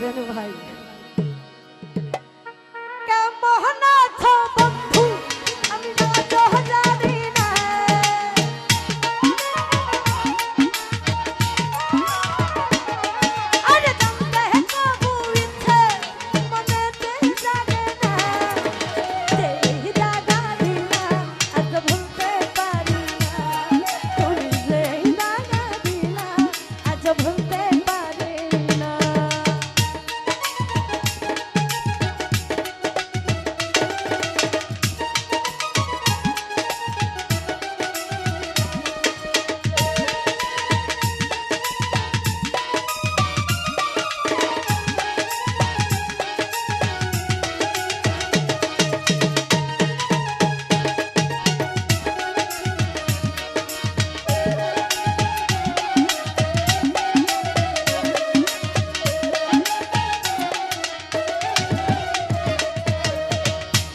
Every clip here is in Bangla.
রেনু ভাই কেমন আছো বন্ধু আমি না তো জানি না আরে জানতে কবু ইচ্ছে মনেতে জাগে না যেই দাগা দিলা আজ ভুলতে পারি না তুমি যেই দাগা দিলা আজ ভুলতে পারি না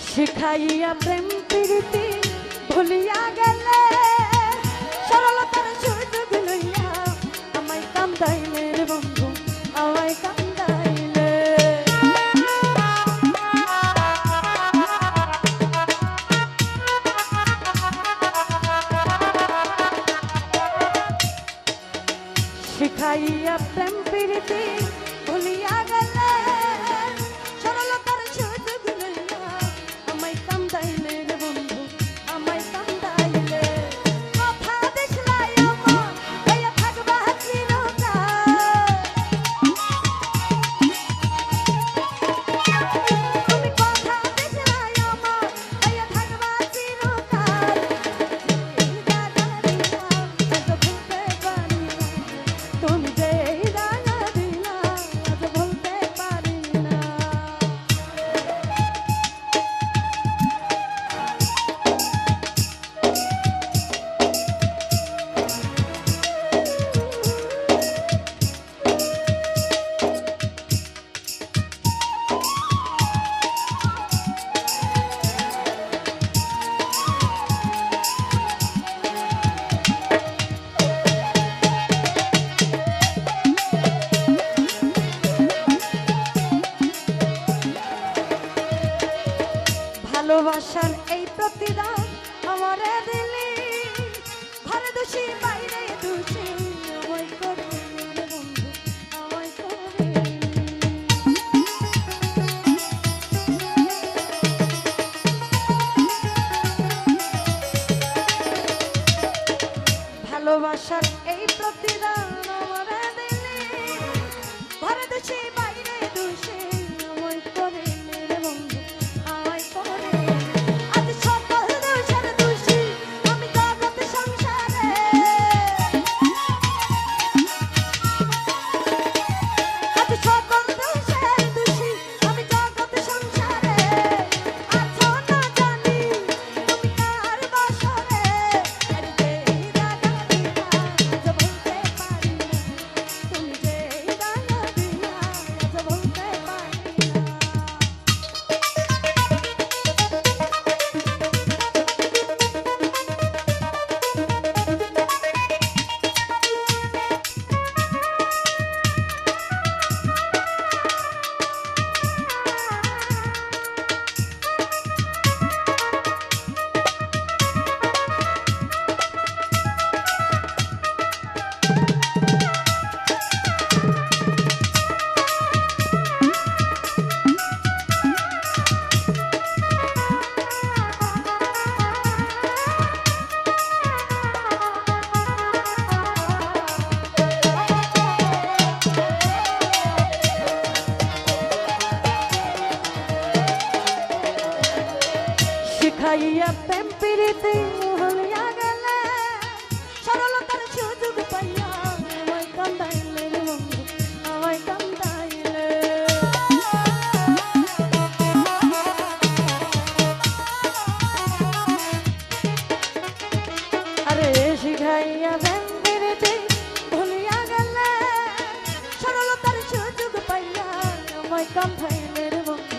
শিখাইয়া প্রেম প্রীতি ভুলিয়া গেলে সরলতার সুযোগ লইয়া আমায় কান্দাইলে রে বন্ধু আমায় কান্দাইলে শিখাইয়া প্রেম প্রীতি ভুলিয়া গেলে সরলতার সুযোগ লইয়া আমায় কান্দাইলে রে বন্ধু আমায় কান্দাইলে কথা দিছলাই আমার হইয়া থাকবা চিরকাল তুমি কথা দিছলাই আমার হইয়া থাকবা চিরকাল যেই দাগা দিলা আজ ভুলতে পারি না তুমি যেই দাগা দিলা আজ ভুলতে পারি না ভালোবাসার এই প্রতিদান আমারে দিলি ঘরে দোষী বাইরে দোষী আমায় করলি রে বন্ধু আমায় করলি ভালোবাসার এই প্রতিদান আমারে দিলি ঘরে দোষী বাইরে দোষী আমায় করলি রে বন্ধু আমায় করলি আজ সকল দোষের দোষী আমি জগৎ সংসারে আজ সকল দোষের দোষী আমি জগৎ সংসারে আছো না জানি তুমি কার বাসরে আরে যেই দাগা দিলা আজ ভুলতে পারি না তুমি যেই দাগা দিলা আজ ভুলতে পারি না শিখাইয়া প্রেম প্রীতি ভুলিয়া গেলে সরলতার সুযোগ পাইয়া আমায় কান্দাইলে রে বন্ধু আমায় কান্দাইলে আরে শিখাইয়া প্রেম প্রীতি ভুলিয়া গেলে সরলতার সুযোগ পাইয়া আমায় কান্দাইলে রে বন্ধু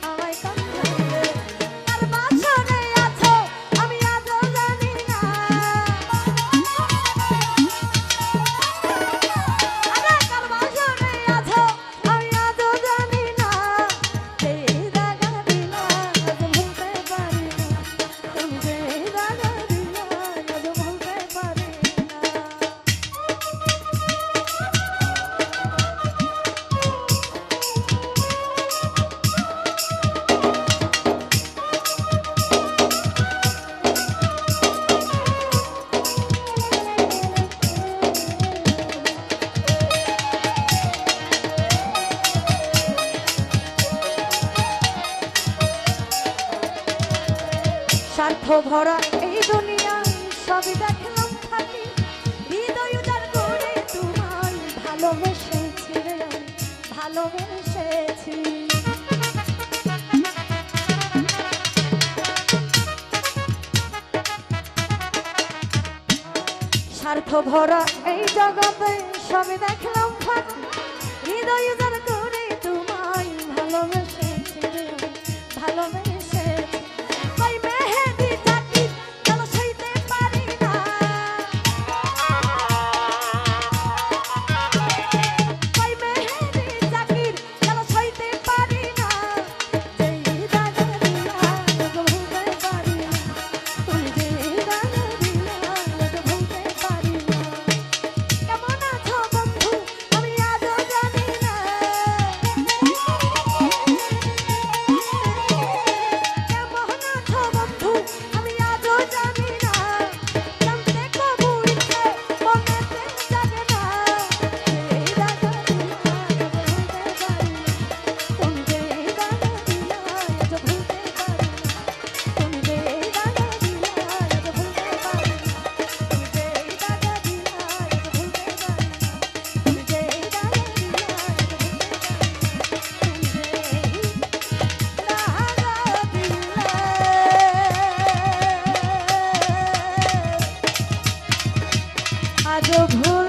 আমায় কান্দাইলে আর বাসরে আছো আমি আজও জানি না আরে কার বাসরে আছো আমি আজও ভরা এই দুনিয়ায় সবই দেখলাম থাকি হৃদয় উজাড় করে তোমায় ভালোবেসেছি রে আমি, ভালোবেসেছি। স্বার্থ ভরা এই জগতে সবই দেখলাম ফাঁকি হৃদয় উজাড় করে তোমায় ভালোবেসেছি রে আমি, ভালোবেসেছি। ওই মেহেদি জাতির জ্বালা সইতে পারি না, ওই মেহেদি জাতির জ্বালা সইতে পারি না, যেই দাগ দিলা ভুলতে পারি না, তুমি যেই দাগ দিলা ভুলতে পারি না। কেমন আছো বন্ধু আমি আজও জানি না, কেমন আছো বন্ধু আমি আজও জানি না, জানতে কবু ইচ্ছে মনেতে জাগে না, যেই দাগ দিলা ভুলতে পারি না, তুমি যেই দাগ দিলা ভুলতে পারি না, তুমি যেই দাগ দিলা ভুলতে পারি না, তুমি যেই দাগ দিলা ভুলতে পারি না, তুমি যেই দাগ দিলা আজও ভুল